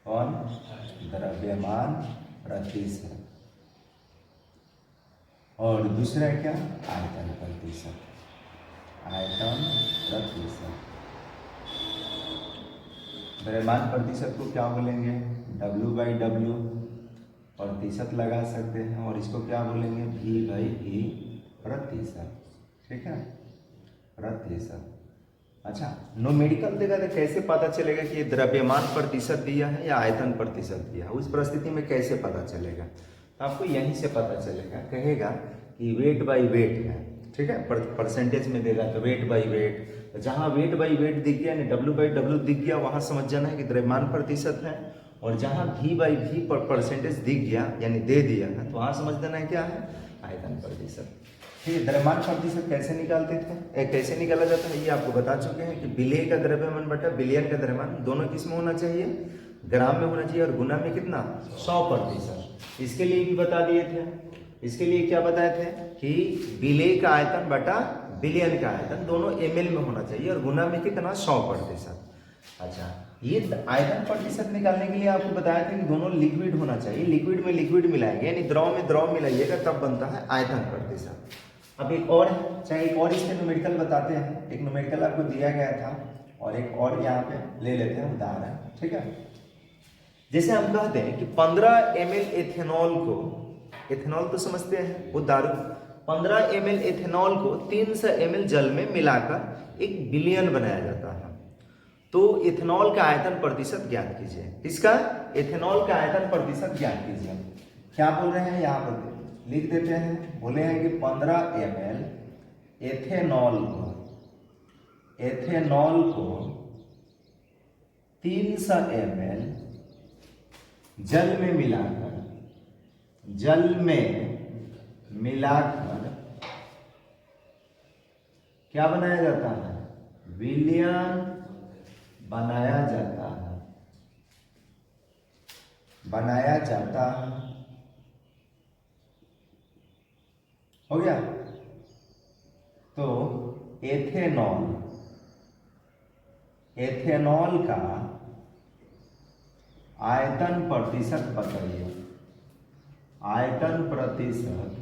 कौन? द्रव्यमान प्रतिशत। और दूसरा क्या? आयतन प्रतिशत। आयतन प्रतिशत। द्रव्यमान प्रतिशत को क्या बोलेंगे? W/W, प्रतिशत लगा सकते हैं, और इसको क्या बोलेंगे? V/V, प्रतिशत। ठीक है, प्रतिशत। अच्छा, न्यूमेरिकल देगा तो कैसे पता चलेगा कि ये द्रव्यमान प्रतिशत दिया है या आयतन प्रतिशत दिया है? उस परिस्थिति में कैसे पता चलेगा? तो आपको यहीं से पता चलेगा। कहेगा कि वेट बाई वेट है, ठीक है, परसेंटेज में देगा तो वेट बाई वेट। तो जहाँ वेट बाई वेट दिख गया यानी W/W दिख गया, वहाँ समझ जाना है कि द्रव्यमान प्रतिशत है। और जहाँ V/V पर परसेंटेज दिख गया यानी दे दिया है, तो वहाँ समझ देना है क्या है? आयतन प्रतिशत। ठीक है, द्रव्यमान प्रतिशत कैसे निकालते थे, कैसे निकाला जाता है ये आपको बता चुके हैं कि विलेय का द्रव्यमान बटा बिलियन का द्रव्यमान दोनों किस में होना चाहिए? ग्राम में होना चाहिए, और गुना में कितना? 100%। इसके लिए भी बता दिए थे। इसके लिए क्या बताए थे कि विलेय का आयतन बटा बिलियन का आयतन दोनों ml में होना चाहिए, और गुना में कितना? 100%। अच्छा, ये आयतन प्रतिशत निकालने के लिए आपको बताया था कि दोनों लिक्विड होना चाहिए, लिक्विड में लिक्विड मिलाएंगे यानी द्रव में द्रव मिलाइएगा, तब बनता है आयतन प्रतिशत। अब एक और है, चाहे एक और इसके न्यूमेरिकल बताते हैं। एक न्यूमेरिकल आपको दिया गया था, और एक और यहाँ पे ले लेते हैं उदाहरण। ठीक है, जैसे हम कहते हैं कि 15 ml एथेनॉल को, एथेनॉल तो समझते हैं वो दारू, 15 ml एथेनॉल को 300 ml जल में मिलाकर एक बिलियन बनाया जाता है। तो एथेनॉल का आयतन प्रतिशत ज्ञात कीजिए। इसका एथेनॉल का आयतन प्रतिशत ज्ञात कीजिए। क्या बोल रहे हैं यहाँ पर लिख देते हैं। बोले हैं कि 15 ml एथेनॉल को 300 ml जल में मिलाकर क्या बनाया जाता है? विलियन बनाया जाता है। हो गया? तो एथेनॉल का आयतन प्रतिशत बताइए। आयतन प्रतिशत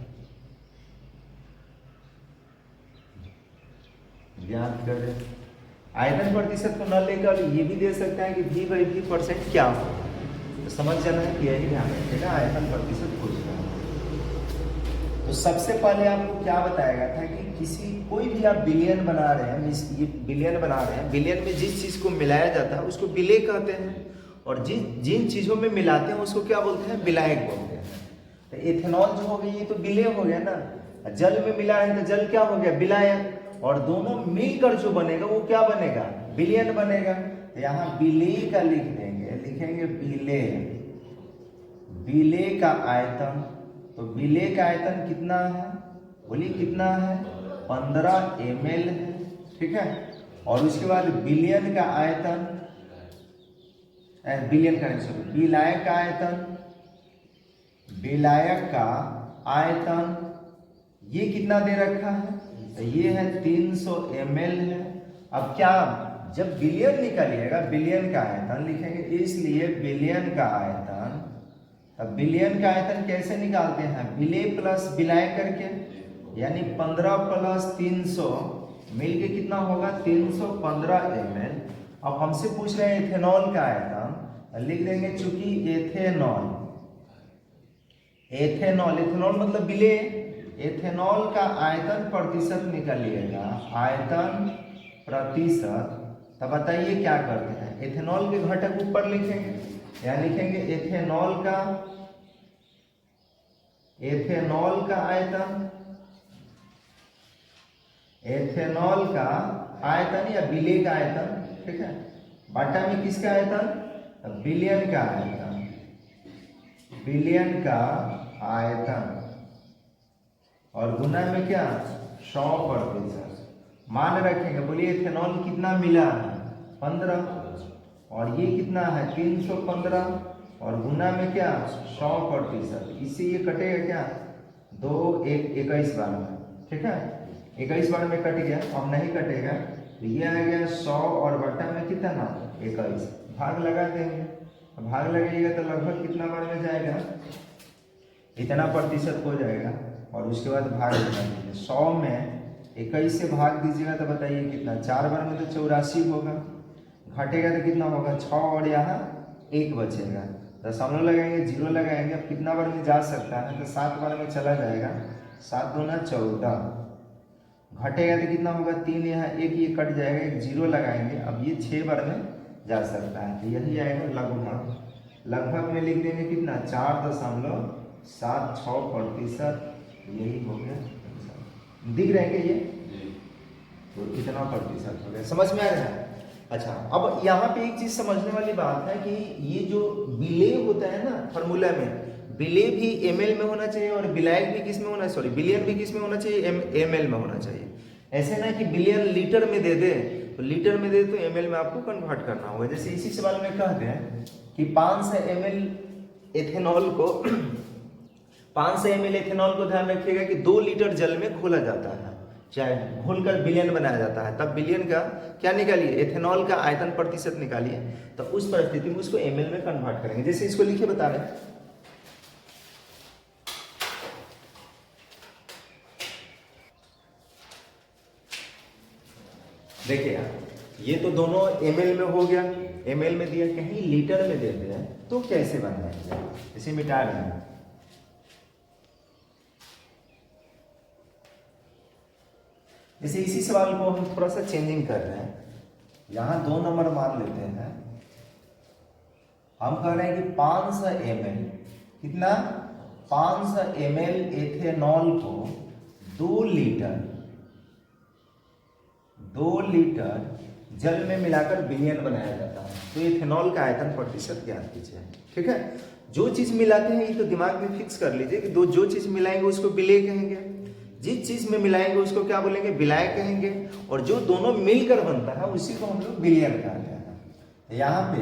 ज्ञात करें। आयतन प्रतिशत को न लेकर ये भी दे सकता है कि V/V परसेंट क्या हो, तो समझ जाना है कि यही ध्यान रखिएगा। आयतन प्रतिशत पूछ रहा है, तो सबसे पहले आपको क्या बताया गया था कि कोई भी आप बिलियन बना रहे हैं, ये बिलियन बना रहे हैं, बिलियन में जिस चीज को मिलाया जाता है उसको विलेय कहते हैं, और जिन चीजों में मिलाते हैं उसको क्या बोलते हैं? विलायक बोलते हैं। तो एथेनॉल जो हो गया ये तो विलेय हो गया ना, जल में मिला है तो जल क्या हो गया? विलायक। और दोनों मिलकर जो बनेगा वो क्या बनेगा? विलियन बनेगा। तो यहाँ विलेय का लिख देंगे, लिखेंगे विलेय का आयतन। तो विलेय का आयतन कितना है? बोलिए कितना है? 15 ml है। ठीक है, और उसके बाद बिलियन का आयतन, विलायक का आयतन ये कितना दे रखा है? तो ये है 300 ml है। अब क्या, जब बिलियन निकालिएगा बिलियन का आयतन लिखेंगे, इसलिए बिलियन का आयतन। अब बिलियन का आयतन कैसे निकालते हैं? विलेय प्लस विलायक करके, यानी 15 + 300 मिलके कितना होगा? 315 ml। अब हमसे पूछ रहे हैं एथेनॉल का आयतन, लिख देंगे चूंकि एथेनॉल मतलब विलेय, एथेनॉल का आयतन प्रतिशत निकालिएगा, आयतन प्रतिशत। तब बताइए क्या करते हैं? एथेनॉल के घटक ऊपर लिखेंगे, या लिखेंगे एथेनॉल का आयतन या विलेय का आयतन। ठीक है, बाटा में किसका आयतन? बिलियन का आयतन, और गुना में क्या? 100%। मान रखेंगे, बोलिए एथेनॉल कितना मिला है? 15, और ये कितना है? 315, और गुना में क्या? 100%। इससे ये कटेगा क्या? 2 1 21 बार में। ठीक है, 21 बार में कट गया, अब नहीं कटेगा, तो ये आ गया 100, और बट्टा में कितना? 21, भाग लगा देंगे। भाग लगाइएगा तो लगभग कितना बार में जाएगा, इतना प्रतिशत हो जाएगा। और उसके बाद भाग लगा दीजिए। 100 में 21 से भाग दीजिएगा तो बताइए कितना, 4 बार में तो 84 होगा, घटेगा तो कितना होगा 6 और यहाँ 1 बचेगा। दशमलव लगाएंगे, 0 लगाएंगे, अब कितना बार में जा सकता है तो 7 बार में चला जाएगा, 7 दूना 14, घटेगा तो कितना होगा 3, यहाँ 1 ये कट जाएगा, 1 0 लगाएंगे, अब ये 6 बार में जा सकता है तो यही आएगा लगभग। लगभग में लिख देंगे कितना 4.76%, यही हो गया। दिख रहे हैं क्या ये, तो कितना प्रतिशत हो गया, समझ में आ रहा है। अच्छा अब यहाँ पे एक चीज समझने वाली बात है कि ये जो बिले होता है ना फॉर्मूला में, बिले भी ml में होना चाहिए और बिलायक भी किस में होना, सॉरी बिलियन भी किस में होना चाहिए, ml में होना चाहिए। ऐसे ना कि बिलियन लीटर में दे दे तो लीटर में दे तो ml में आपको कन्वर्ट करना होगा। जैसे इसी सवाल में कहते हैं कि 500 ml एथेनॉल को 500 ml एथेनॉल को ध्यान रखिएगा कि 2 लीटर जल में घोला जाता है, चाहे घोलकर बिलियन बनाया जाता है, तब बिलियन का क्या निकालिए, एथेनॉल का आयतन प्रतिशत निकालिए। तो उस परिस्थिति में उसको ml में कन्वर्ट करेंगे। जैसे इसको लिखिए, बता रहे हैं देखिए ये तो दोनों ml में हो गया, ml में दिया, कहीं लीटर में देते हैं तो कैसे बनाएंगे, इसे मिटा देंगे। जैसे इसी सवाल को हम थोड़ा सा चेंजिंग कर रहे हैं, यहाँ 2 नंबर मान लेते हैं, हम कह रहे हैं कि 500 ml, कितना 500 ml एथेनॉल को 2 लीटर जल में मिलाकर बिलियन बनाया जाता है। तो एथेनॉल का आयतन प्रतिशत ज्ञात कीजिए। ठीक है, जो चीज मिलाते हैं ये तो दिमाग में फिक्स कर लीजिए कि जो चीज मिलाएंगे उसको बिले कहेंगे, जिस चीज में मिलाएंगे उसको क्या बोलेंगे, बिलाय कहेंगे, और जो दोनों मिलकर बनता है उसी को हम लोग बिलियन कहते हैं। यहाँ पे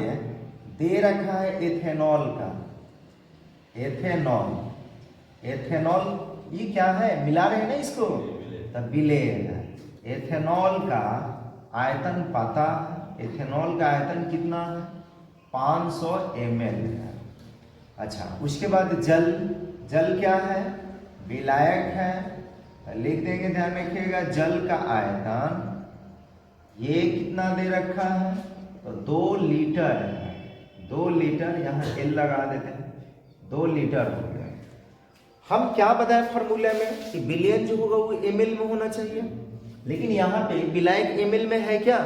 दे रखा है एथेनॉल का, एथेनॉल ये क्या है, मिला रहे हैं ना इसको, तब बिलेन। एथेनॉल का आयतन पता है, एथेनॉल का आयतन कितना है 500 ml है। अच्छा उसके बाद जल क्या है, विलायक है, लिख देंगे, ध्यान रखिएगा जल का आयतन ये कितना दे रखा है, तो 2 लीटर है, 2 लीटर, यहाँ L लगा देते हैं, 2 लीटर हो गया। हम क्या बताएं फॉर्मूला में कि बिलियन जो होगा वो ml में होना चाहिए, लेकिन यहाँ पे विलायक ml में है क्या,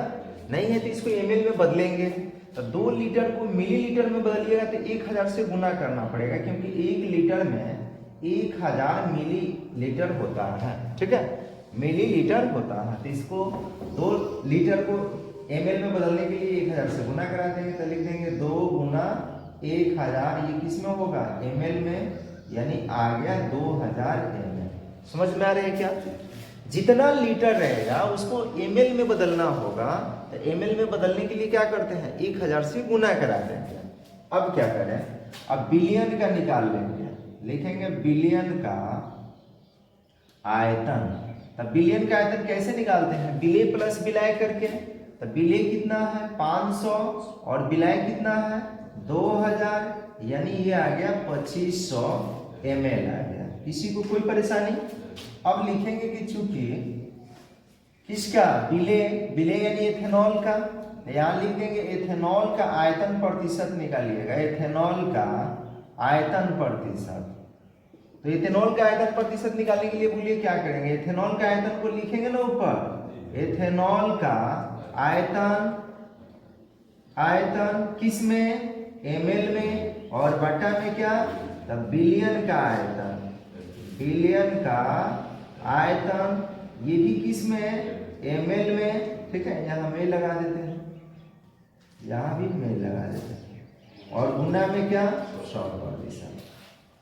नहीं है, तो इसको ml में बदलेंगे। तो 2 लीटर को मिलीलीटर में बदलिएगा तो 1000 से गुना करना पड़ेगा, क्योंकि 1 लीटर में 1000 मिलीलीटर होता है। ठीक है, मिलीलीटर होता है, तो इसको 2 लीटर को ml में बदलने के लिए 1000 से गुना करा देंगे, तो लिख देंगे 2 गुना 1000, ये किस में होगा, ml में, यानी आ गया 2000 ml। समझ में आ रहा है क्या, जितना लीटर रहेगा उसको ml में बदलना होगा, तो ml में बदलने के लिए क्या करते हैं, 1000 से गुना करा देंगे। अब क्या करें, अब बिलियन का निकाल लेंगे, लिखेंगे बिलियन का आयतन। तब बिलियन का आयतन कैसे निकालते हैं, बिले प्लस बिलाय करके। तब बिले कितना है 500 और बिलाय कितना है 2000, यानी ये आ गया 2500 ml आ गया। किसी को कोई परेशानी। अब लिखेंगे कि चूंकि किसका, बिले यानी एथेनॉल का, यहाँ लिख देंगे एथेनॉल का आयतन प्रतिशत निकालिएगा, एथेनॉल का आयतन प्रतिशत। तो एथेनॉल का आयतन प्रतिशत निकालने के लिए बोलिए क्या करेंगे, एथेनॉल का आयतन को लिखेंगे ना ऊपर, एथेनॉल का आयतन किस में, ml में, और बटा में क्या, तब बिलियन का आयतन, बिलियन का आयतन ये भी किस में, ml में। ठीक है, यहाँ में लगा देते हैं, यहाँ भी में लगा देते हैं, और गुना में क्या 100%।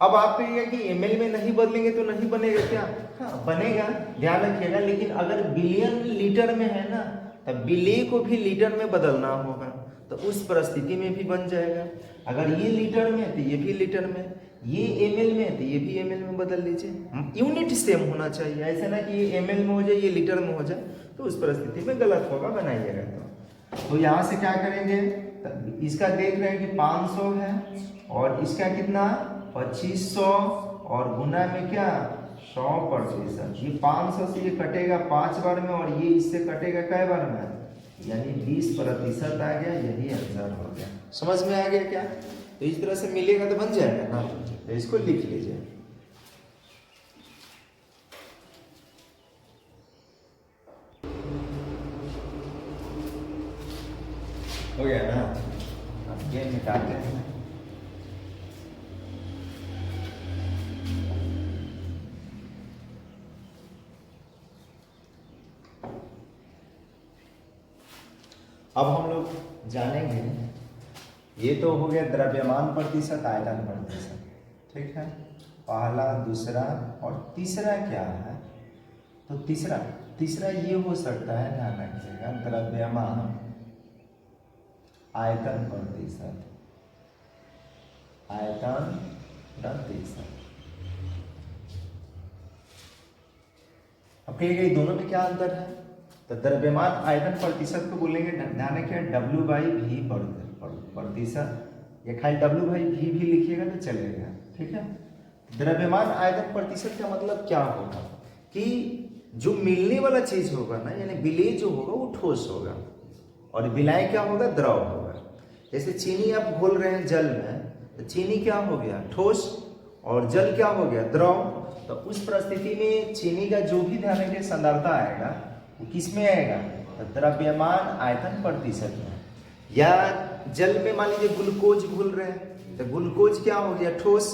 अब आप कहिएगा कि ml में नहीं बदलेंगे तो नहीं बनेगा क्या, हाँ बनेगा, ध्यान रखिएगा, लेकिन अगर बिलियन लीटर में है ना, तब बिले को भी लीटर में बदलना होगा, तो उस परिस्थिति में भी बन जाएगा। अगर ये लीटर में है तो ये भी लीटर में, ये ml में है तो ये भी ml में बदल लीजिए, यूनिट सेम होना चाहिए, ऐसा ना कि ये ml में हो जाए ये लीटर में हो जाए, तो उस परिस्थिति में गलत होगा, बनाइएगा। तो यहाँ से क्या करेंगे, इसका देख रहे हैं कि 500 है और इसका कितना 2500 और गुना में क्या 100%। ये 500 से ये कटेगा 5 बार में और ये इससे कटेगा कै बार में, यानी 20% आ गया। यही आंसर हो गया। समझ में आ गया क्या? तो इस तरह से मिलेगा तो बन जाएगा ना। तो इसको लिख लीजिए। हो गया ना। अब ये निकालते हैं। अब हम लोग जानेंगे, ये तो हो गया द्रव्यमान प्रतिशत, आयतन प्रतिशत, ठीक है। पहला, दूसरा और तीसरा क्या है? तो तीसरा ये हो सकता है, ध्यान रखिएगा, द्रव्यमान आयतन प्रतिशत, आयतन प्रतिशत। अब कहिएगा ये दोनों में क्या अंतर है? तो द्रव्यमान आयतन प्रतिशत को बोलेंगे, ध्यान रखिए, W/V प्रतिशत। ये खाली W/V भी लिखिएगा तो चलेगा, ठीक है। द्रव्यमान आयतन प्रतिशत का मतलब क्या होगा कि जो मिलने वाला चीज होगा ना, यानी विलेय जो होगा वो ठोस होगा और विलाय क्या होगा, द्रव होगा। जैसे चीनी आप घोल रहे हैं जल में, तो चीनी क्या हो गया, ठोस, और जल क्या हो गया, द्रव। तो उस परिस्थिति में चीनी का जो भी ध्यान रखिए सांद्रता आएगा वो किस में आएगा, तो द्रव्यमान आयतन प्रतिशत में। या जल में मान लीजिए ग्लूकोज घुल रहे हैं, तो ग्लूकोज क्या हो गया, ठोस,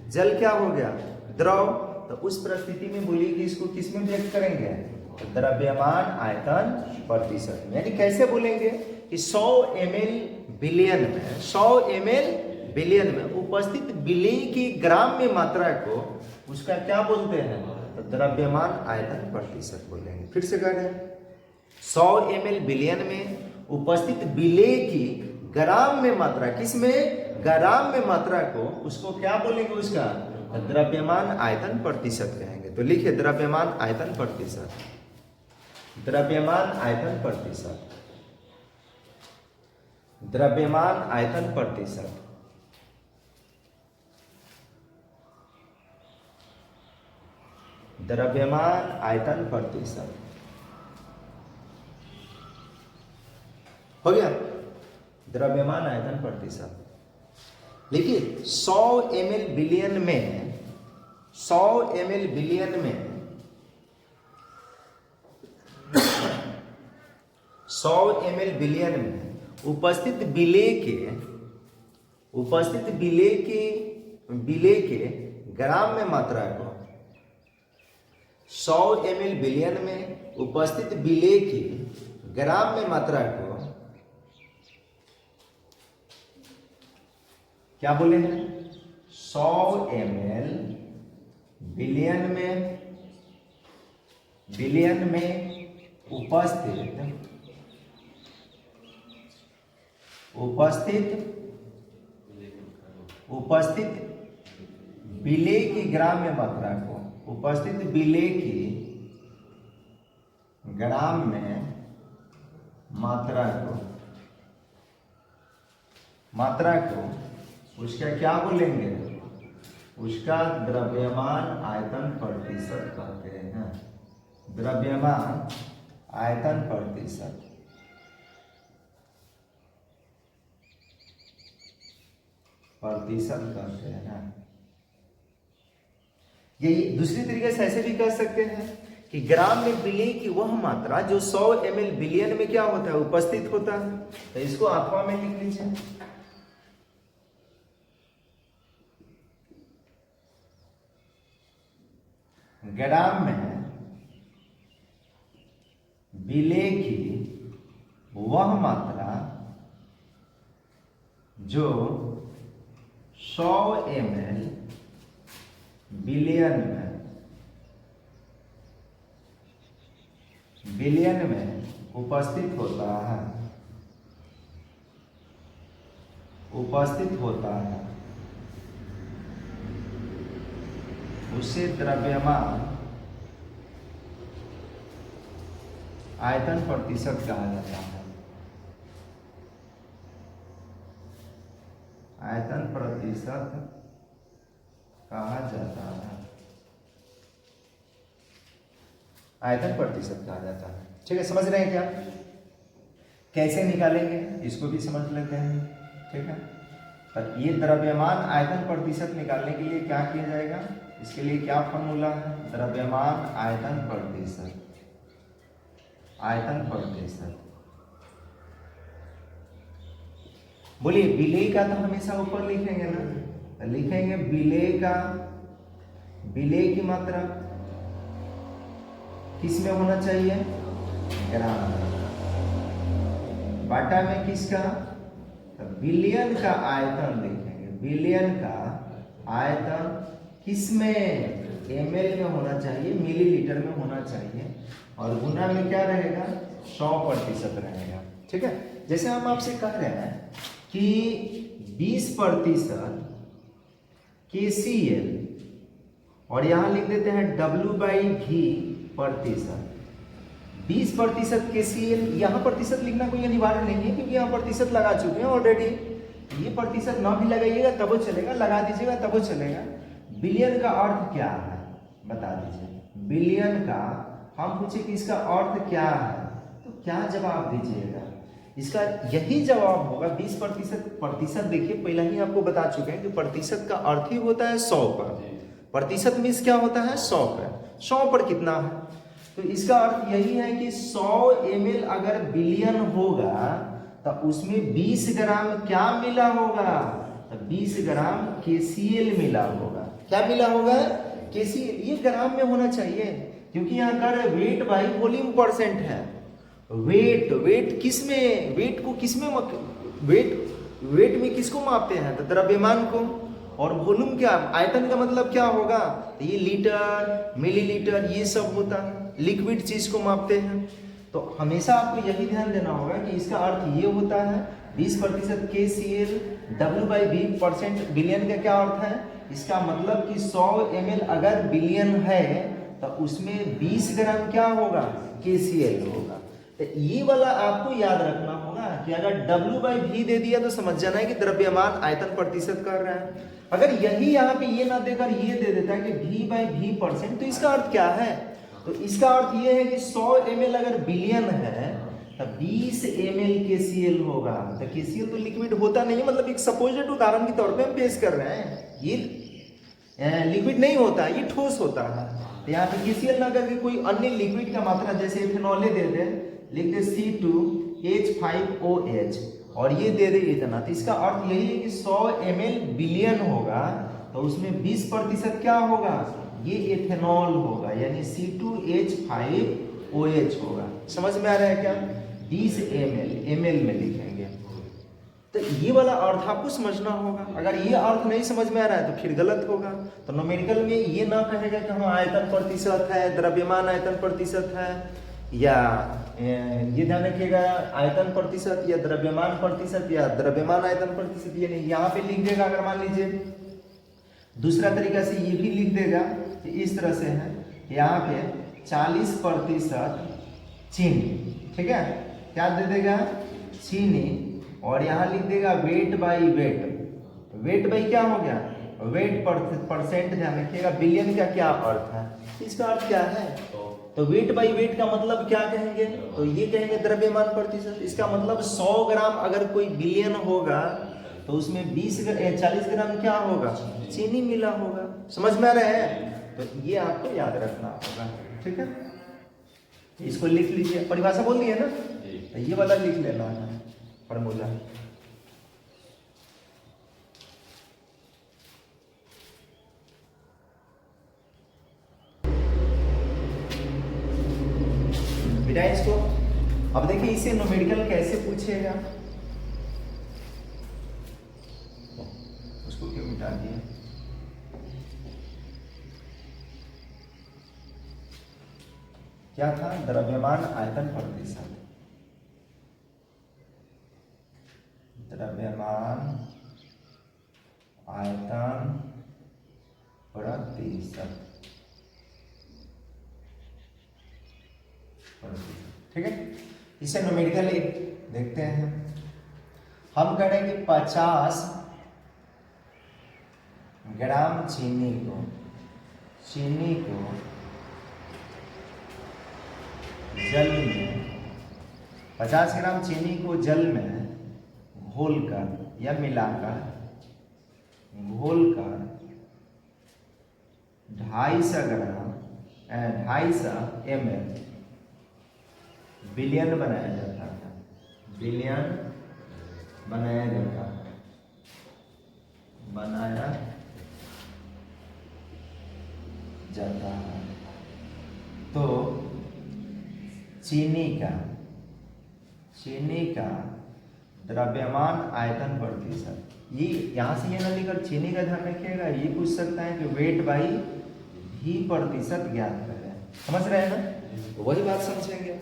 जल क्या हो गया, द्रव। तो उस परिस्थिति में बोलिए कि इसको किस में व्यक्त करेंगे, तो द्रव्यमान आयतन प्रतिशत में। यानी कैसे बोलेंगे कि 100 ml बिलियन में, 100 ml बिलियन में उपस्थित विलेय की ग्राम में मात्रा को उसका क्या बोलते हैं, तो द्रव्यमान आयतन प्रतिशत बोलेंगे। फिर से कह रहे हैं, 100 ml बिलियन में उपस्थित विलेय की ग्राम में मात्रा, किसमें, ग्राम में मात्रा को उसको क्या बोलेंगे, उसका द्रव्यमान आयतन प्रतिशत कहेंगे। तो लिखिए द्रव्यमान आयतन प्रतिशत, द्रव्यमान आयतन प्रतिशत, द्रव्यमान आयतन प्रतिशत। द्रव्यमान आयतन प्रतिशत हो गया। द्रव्यमान आयतन प्रतिशत देखिए 100 ml बिलियन में, 100 ml बिलियन में 100 ml बिलियन में उपस्थित विलेय के ग्राम में मात्रा को, 100 ml बिलियन में उपस्थित विलेय की ग्राम में मात्रा को क्या बोले हैं, 100 ml बिलियन में उपस्थित विलेय की ग्राम में मात्रा को, उपस्थित विलेय की ग्राम में मात्रा को उसका क्या बोलेंगे, उसका द्रव्यमान आयतन प्रतिशत कहते हैं। द्रव्यमान आयतन प्रतिशत, कहते हैं। यही दूसरी तरीके से ऐसे भी कह सकते हैं कि ग्राम में विलेय की वह मात्रा जो 100 ml बिलियन में क्या होता है, उपस्थित होता है। तो इसको अथवा में लिख लीजिए, ग्राम में विलेय की वह मात्रा जो 100 ml बिलियन में उपस्थित होता है, उसे द्रव्यमान आयतन प्रतिशत कहा जाता है। आयतन प्रतिशत कहा जाता है, आयतन प्रतिशत कहा जाता है। ठीक है, समझ रहे हैं क्या? कैसे निकालेंगे इसको भी समझ लेते हैं। ठीक है, पर ये द्रव्यमान आयतन प्रतिशत निकालने के लिए क्या किया जाएगा, इसके लिए क्या फॉर्मूला है, द्रव्यमान आयतन प्रतिशत, आयतन प्रतिशत। बोलिए विलेय का तो हमेशा ऊपर लिखेंगे ना, तो लिखेंगे विलेय का, विलेय की मात्रा किस में होना चाहिए, ग्राम में, बाटा में किसका, तो बिलियन का आयतन लिखेंगे, बिलियन का आयतन किस में, एमएल में होना चाहिए, मिलीलीटर में होना चाहिए, और गुना में क्या रहेगा, 100% रहेगा। ठीक है, जैसे हम आपसे कह रहे हैं कि 20% KCl और यहां लिख देते हैं W/V प्रतिशत, 20% KCl, यहाँ प्रतिशत लिखना कोई अनिवार्य नहीं है क्योंकि यहाँ प्रतिशत लगा चुके हैं ऑलरेडी। ये प्रतिशत ना भी लगाइएगा तब वो चलेगा, लगा दीजिएगा तब वो चलेगा। बिलियन का अर्थ क्या है बता दीजिए, बिलियन का हम पूछे कि इसका अर्थ क्या है, तो क्या जवाब दीजिएगा, इसका यही जवाब होगा 20%। प्रतिशत देखिए पहले ही आपको बता चुके हैं कि प्रतिशत का अर्थ ही होता है 100 पर, प्रतिशत मीन्स क्या होता है 100 पर, 100 पर कितना है, तो इसका अर्थ यही है कि 100 ml अगर बिलियन होगा तो उसमें 20 ग्राम क्या मिला होगा, तो 20 ग्राम KCl मिला होगा। क्या मिला होगा, KCl। ये ग्राम में होना चाहिए क्योंकि यहाँ कर वेट बाई वॉल्यूम परसेंट है। वेट, वेट किस में, वेट को किस में, वेट में किसको मापते हैं, तो द्रव्यमान को, और वॉल्यूम क्या, आयतन का मतलब क्या होगा, तो ये लीटर, मिलीलीटर, ये सब होता है, लिक्विड चीज को मापते हैं। तो हमेशा आपको यही ध्यान देना होगा कि इसका अर्थ ये होता है 20% KCl, W/V%, बिलियन का क्या अर्थ है, इसका मतलब कि 100 ml अगर बिलियन है तो उसमें 20 ग्राम क्या होगा, KCl होगा। तो ये वाला आपको याद रखना होगा कि अगर W/V दे दिया तो समझ जाना है कि द्रव्यमान आयतन प्रतिशत कर रहा है। अगर यही यहाँ पे ये ना देकर ये दे देता है कि V/V%, तो इसका अर्थ क्या है, तो इसका अर्थ ये है कि 100 ml अगर बिलियन है तो 20 ml KCl होगा। तो KCl तो लिक्विड होता नहीं, मतलब एक सपोजिट उदाहरण के तौर पे हम पेश कर रहे हैं, ये लिक्विड नहीं होता, ये ठोस होता है। तो यहाँ पे KCl ना करके कोई अन्य लिक्विड का मात्रा जैसे इथेनॉल दे दे, लिख दे C2H5OH और ये दे दे इतना, तो इसका अर्थ यही है कि 100 ml बिलियन होगा तो उसमें 20% क्या होगा, ये इथेनॉल होगा, यानी C2H5OH होगा। समझ में आ रहा है क्या, 20 ml, ml में लिखेंगे। तो ये वाला अर्थ आपको समझना होगा, अगर ये अर्थ नहीं समझ में आ रहा है तो फिर गलत होगा। तो न्यूमेरिकल में ये ना कहेगा कि हाँ आयतन प्रतिशत है, द्रव्यमान आयतन प्रतिशत है, या ये ध्यान रखिएगा आयतन प्रतिशत या द्रव्यमान प्रतिशत या द्रव्यमान आयतन प्रतिशत, ये नहीं। यहाँ पे लिख देगा, अगर मान लीजिए दूसरा तरीका से ये भी लिख देगा कि इस तरह से है, यहाँ पे 40% चीनी, ठीक है, क्या दे देगा, चीनी, और यहाँ लिख देगा weight by wait, weight by क्या हो गया, वेट परसेंट, ध्यान रखिएगा बिलियन का क्या अर्थ है, इसका अर्थ क्या है, तो वेट बाई वेट का मतलब क्या कहेंगे, तो ये कहेंगे द्रव्यमान प्रतिशत। इसका मतलब 100 ग्राम अगर कोई बिलियन होगा तो उसमें 40 ग्राम क्या होगा, चीनी मिला होगा। समझ में आ रहा है, तो ये आपको याद रखना होगा, ठीक है। इसको लिख लीजिए, परिभाषा बोल दी है ना, तो ये वाला लिख लेना है फॉर्मूला। बेटा इसको अब देखिए, इसे न्यूमेरिकल कैसे पूछेगा, उसको क्यों मिटा दिया, क्या था, द्रव्यमान आयतन प्रतिशत, द्रव्यमान आयतन प्रतिशत, ठीक है। इसे न्यूमेरिकल एक देखते हैं, हम कह रहे हैं कि 50 ग्राम चीनी को जल में 50 ग्राम चीनी को जल में घोलकर या मिलाकर 250 ग्राम 250 ml विलयन बनाया जाता है। विलयन बनाया जाता है, बनाया जाता है। तो चीनी का द्रव्यमान आयतन प्रतिशत, ये यहाँ से ये ना लिखकर चीनी का ध्यान रखिएगा। ये पूछ सकता है कि वेट बाई भी प्रतिशत ज्ञात करें। समझ रहे हैं ना, वही बात समझेंगे।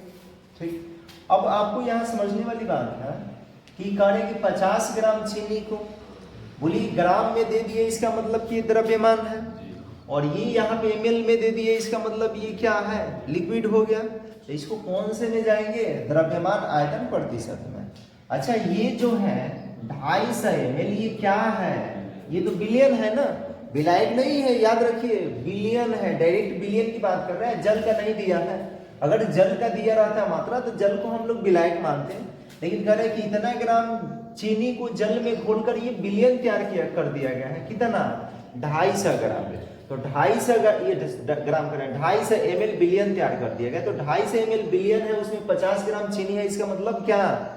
ठीक, अब आपको यहाँ समझने वाली बात है कि करें कि 50 ग्राम चीनी को बोलिए ग्राम में दे दिए, इसका मतलब कि द्रव्यमान है, और ये यहाँ पे ml में दे दिए, इसका मतलब ये क्या है, लिक्विड हो गया। तो इसको कौन से में जाएंगे, द्रव्यमान आयतन प्रतिशत में। अच्छा, ये जो है 250 ml, ये क्या है, ये तो बिलियन है ना, विलायक नहीं है, याद रखिए बिलियन है, डायरेक्ट बिलियन की बात कर रहे हैं, जल का नहीं दिया है। अगर जल का दिया रहता मात्रा तो जल को हम लोग विलायक मानते हैं, लेकिन कह रहे हैं कि इतना ग्राम चीनी को जल में घोलकर ये बिलियन तैयार कर दिया गया है। कितना, 250 ग्राम। तो 250 ग्राम करें, 250 ml बिलियन तैयार कर दिया गया। तो 250 ml बिलियन है, उसमें 50 ग्राम चीनी है। इसका मतलब क्या,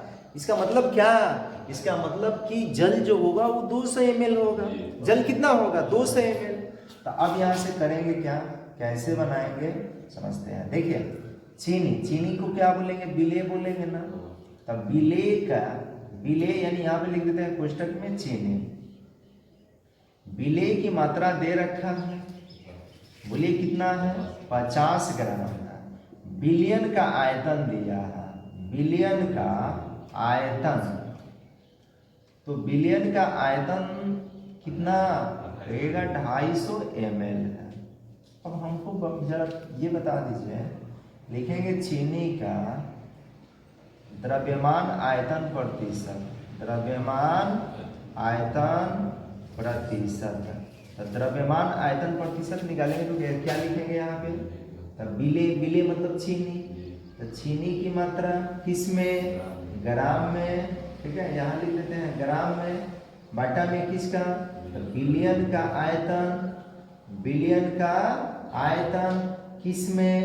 इसका मतलब कि जल जो होगा वो 200 ml होगा। जल कितना होगा, 200 ml। तो अब यहाँ से करेंगे क्या, कैसे बनाएंगे समझते हैं। देखिए, चीनी को क्या बोलेंगे, विलेय बोलेंगे ना। तब विलेय यानी यहाँ पे लिख देते हैं कोष्टक में चीनी। विलेय की मात्रा दे रखा है, बोलिए कितना है, 50 ग्राम है। बिलियन का आयतन दिया है, बिलियन का आयतन, तो बिलियन का आयतन कितना रहेगा, 250 ml है। अब हमको जरा ये बता दीजिए, लिखेंगे चीनी का द्रव्यमान आयतन प्रतिशत, द्रव्यमान आयतन प्रतिशत। तो द्रव्यमान आयतन प्रतिशत निकालेंगे तो क्या लिखेंगे यहाँ पे, तो बिले मतलब चीनी। तो चीनी की मात्रा किस में, ग्राम में। ठीक है, यहाँ लिख देते हैं ग्राम में, बाटा में किसका, तो बिलियन का आयतन, बिलियन का आयतन किस में,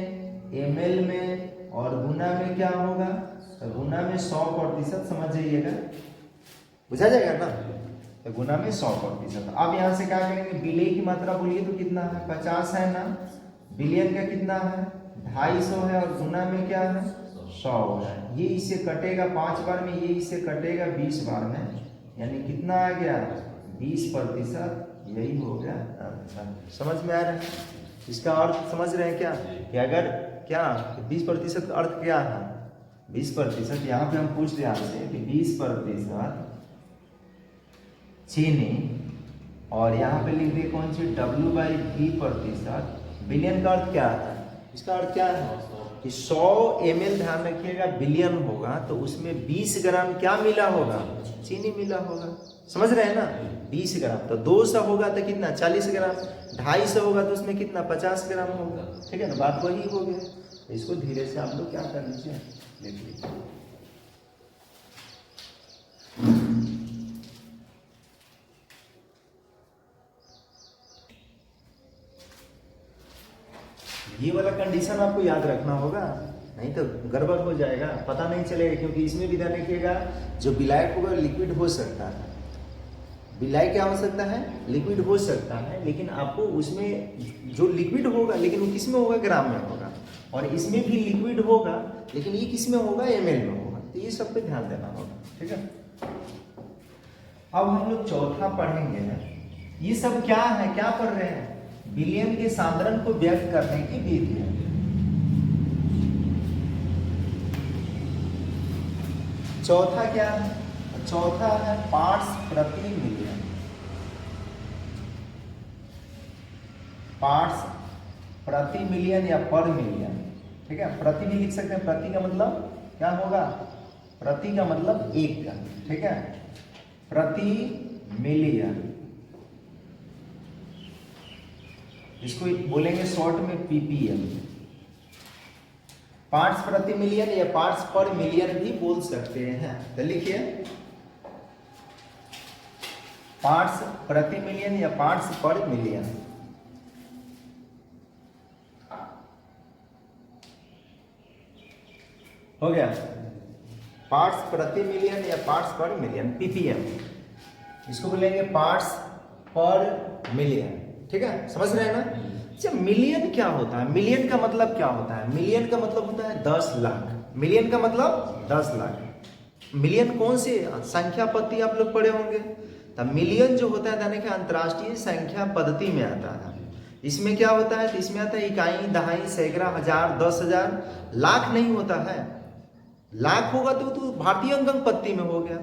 ml में, और गुना में क्या होगा, तो गुना में 100%। समझ जाइएगा, बुझा जाएगा ना, तो गुना में 100%। अब यहाँ से क्या करेंगे, बिलियन की मात्रा बोलिए तो कितना है, 50 है ना, बिलियन का कितना है, 250 है, और गुना में क्या है, 100 है। ये इससे कटेगा 5 बार में, ये इससे कटेगा 20 बार में, यानी कितना आ गया, 20%। यही हो गया। समझ में आ रहा है, इसका अर्थ समझ रहे हैं क्या, कि अगर क्या 20% का अर्थ क्या है, 20%। यहाँ पे हम पूछ रहे हैं आपसे कि 20% चीनी, और यहाँ पे लिख दिए कौन सी, W/V%। बिलियन का अर्थ क्या है, इसका अर्थ क्या है कि 100 ml, ध्यान रखिएगा बिलियन होगा तो उसमें 20 ग्राम क्या मिला होगा, चीनी मिला होगा। समझ रहे हैं ना, 20 ग्राम। तो 200 होगा तो कितना, 40 ग्राम। 250 होगा तो उसमें कितना, 50 ग्राम होगा। ठीक है ना, बात वही हो गया। तो इसको धीरे से आप लोग क्या कर लीजिए, देख लीजिए। ये वाला कंडीशन आपको याद रखना होगा, नहीं तो गड़बड़ हो जाएगा, पता नहीं चलेगा। क्योंकि इसमें भी ध्यान रखिएगा, जो विलायक होगा लिक्विड हो सकता है, विलायक क्या हो सकता है, लिक्विड हो सकता है, लेकिन आपको उसमें जो लिक्विड होगा, लेकिन वो किस में होगा, ग्राम में होगा। और इसमें भी लिक्विड होगा, लेकिन ये किस में होगा, ml में होगा। तो ये सब पे ध्यान देना होगा। ठीक है, अब हम लोग चौथा पढ़ेंगे। ये सब क्या है, क्या पढ़ रहे हैं, विलयन के सांद्रण को व्यक्त करने की विधि है। चौथा क्या है, चौथा है पार्ट्स प्रति मिलियन। पार्ट्स प्रति मिलियन या पर मिलियन। ठीक है, प्रति भी लिख सकते हैं, प्रति का मतलब क्या होगा, प्रति का मतलब एक का। ठीक है, प्रति मिलियन, इसको बोलेंगे शॉर्ट में ppm, पार्ट्स प्रति मिलियन या पार्ट्स पर मिलियन भी बोल सकते हैं। तो लिखिए पार्ट्स प्रति मिलियन या पार्ट्स पर मिलियन। हो गया, पार्ट्स प्रति मिलियन या पार्ट्स पर मिलियन ppm, इसको बोलेंगे पार्ट्स पर मिलियन। ठीक है, समझ रहे हैं ना। अच्छा, मिलियन क्या होता है? मिलियन का मतलब क्या होता है? मिलियन का मतलब होता है 10 लाख। मिलियन का मतलब 10 लाख। मिलियन कौन सी संख्या पद्धति आप लोग पढ़े होंगे? तब मिलियन जो होता है यानी कि अंतर्राष्ट्रीय संख्या पद्धति में आता है। इसमें क्या होता है? तो इसमें आता है इकाई, दहाई, सैकड़ा, हजार, 10,000। लाख नहीं होता है। लाख होगा तो भारतीय अंक पद्धति में हो गया।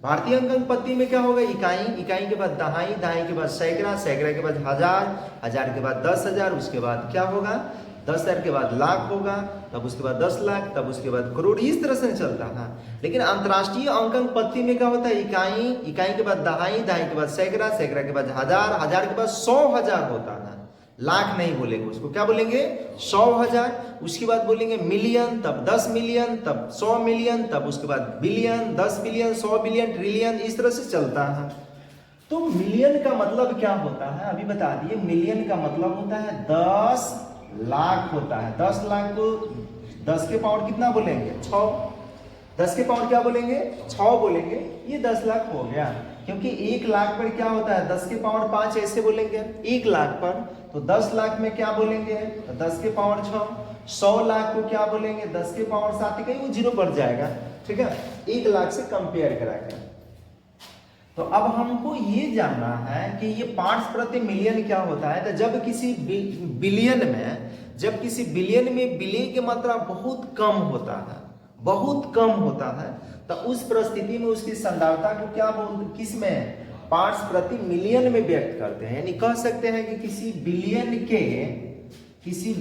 भारतीय अंक पद्धति में क्या होगा? इकाई, इकाई के बाद दहाई, दहाई के बाद सैकड़ा, सैकड़ा के बाद हजार, हजार के बाद 10,000, उसके बाद क्या होगा? 10,000 के बाद लाख होगा, तब उसके बाद 10 लाख, तब उसके बाद करोड़। इस तरह से चलता है। लेकिन अंतर्राष्ट्रीय अंकन पद्धति में क्या होता है? इकाई, इकाई के बाद दहाई, दहाई के बाद सैकड़ा, सैकड़ा के बाद हजार, हजार के बाद 100,000 होता है। लाख नहीं बोलेंगे, उसको क्या बोलेंगे? 100,000। उसके बाद बोलेंगे मिलियन, तब 10 मिलियन, तब 100 मिलियन, तब उसके बाद बिलियन, 10 बिलियन, 100 बिलियन, ट्रिलियन, इस तरह से चलता है। तो मिलियन का मतलब क्या होता है? अभी बता दिए। मिलियन का मतलब होता है 10 लाख होता है। 10 लाख को 10 के पावर कितना बोलेंगे? 6। 10 के पावर क्या बोलेंगे? 6 बोलेंगे। ये 10 लाख हो गया। क्योंकि 1 लाख पर क्या होता है? 10 के पावर 5 ऐसे बोलेंगे 1 लाख पर। तो 10 लाख में क्या बोलेंगे? तो 10 के पावर 6। 100 लाख को क्या बोलेंगे? 10 के पावर 7। कहीं वो जीरो बढ़ जाएगा। ठीक है, 1 लाख से कंपेयर करा के। तो अब हमको ये जानना है कि ये पार्ट्स प्रति मिलियन क्या होता है। तो जब किसी बिलियन में बिलियन की मात्रा बहुत कम होता है, बहुत कम होता है, तो उस परिस्थिति में उसकी सांद्रता को क्या बोलते, किस में? पार्ट्स प्रति मिलियन में व्यक्त करते हैं। यानी कह सकते हैं कि किसी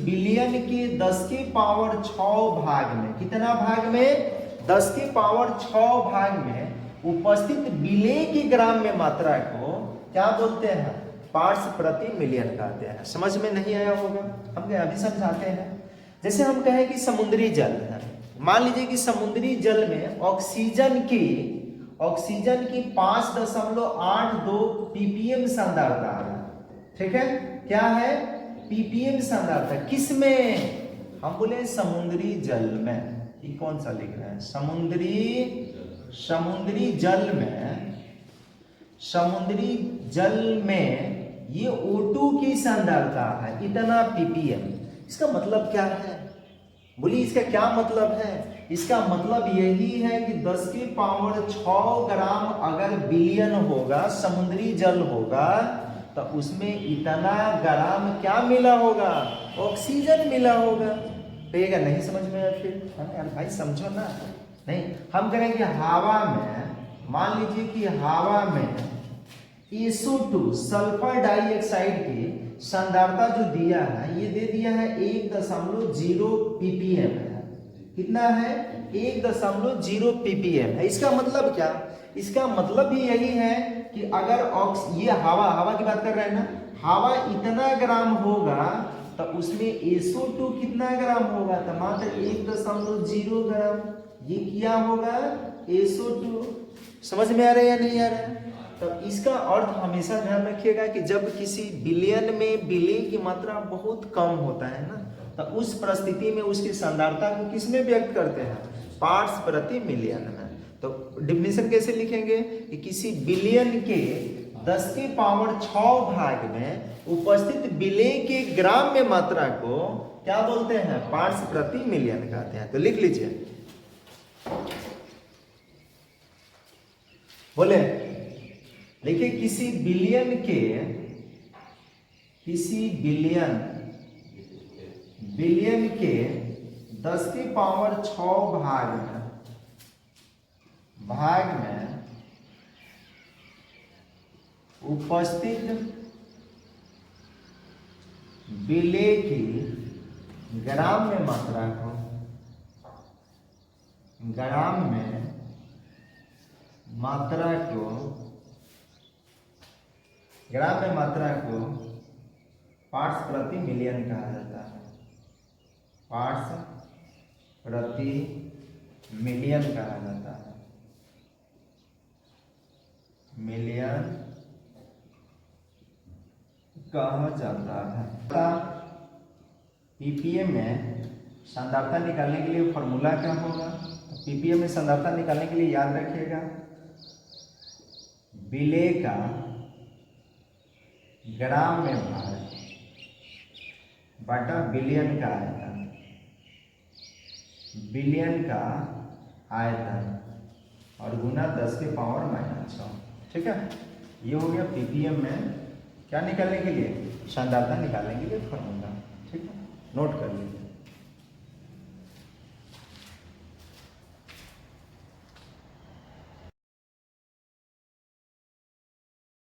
बिलियन के 10 के पावर 6 भाग में, कितना भाग में? 10 के पावर 6 भाग में उपस्थित बिलियन की ग्राम में मात्रा को क्या बोलते हैं? पार्ट्स प्रति मिलियन कहते हैं। समझ में नहीं आया होगा, हम अभी समझाते हैं। जैसे हम कहें कि समुद्री जल है। मान लीजिए कि समुद्री जल में ऑक्सीजन की 5.82 ppm सांद्रता है। ठीक है, क्या है? ppm सांद्रता। किस में? हम बोले समुद्री जल में। ये कौन सा लिख रहे हैं? समुद्री जल में ये O2 की सांद्रता है इतना ppm। इसका मतलब क्या है? बोलिए, इसका क्या मतलब है? इसका मतलब यही है कि 10 के पावर 6 ग्राम अगर बिलियन होगा, समुद्री जल होगा, तो उसमें इतना ग्राम क्या मिला होगा? ऑक्सीजन मिला होगा। पेगा नहीं समझ में आया फिर? यार भाई समझो ना। नहीं, हम करेंगे हवा में। मान लीजिए कि हवा में SO2 सल्फर डाइऑक्साइड की सांद्रता जो दिया है, ये दे दिया है 1.0 ppm है। कितना है? 1.0 ppm है। इसका मतलब क्या? इसका मतलब भी यही है कि अगर ये हवा की बात कर रहे हैं ना, हवा इतना ग्राम होगा तो उसमें SO2 कितना ग्राम होगा? तो मात्र 1.0 ग्राम। ये क्या होगा? SO2। समझ में आ रहा है या नहीं आ रहा है? तो इसका अर्थ हमेशा ध्यान रखिएगा कि जब किसी बिलियन में बिलियन की मात्रा बहुत कम होता है ना, तो उस परिस्थिति में उसकी सांद्रता को किसमें व्यक्त करते हैं? पार्ट्स प्रति मिलियन में। तो डिफिनेशन कैसे लिखेंगे कि किसी बिलियन के 10 के पावर 6 भाग में उपस्थित बिलियन के ग्राम में मात्रा को क्या बोलते हैं? पार्ट्स प्रति मिलियन कहते हैं। तो लिख लीजिए, बोले देखिए किसी बिलियन के 10 के पावर 6 भाग में उपस्थित बिलियन की ग्राम में मात्रा को पार्ट्स प्रति मिलियन कहा जाता है, पार्ट्स प्रति मिलियन कहा जाता है, मिलियन कहा जाता है। पीपीएम में सांद्रता निकालने के लिए फॉर्मूला क्या होगा? तो पीपीएम में सांद्रता निकालने के लिए याद रखिएगा, विलेय का ग्राम में भार बटा बिलियन का आयतन, बिलियन का आयतन और गुना 10 के पावर -6। ठीक है, ये हो गया पीपीएम में क्या निकालने के लिए, सांद्रता निकालने के लिए फॉर्मूला। ठीक है, नोट कर लीजिए।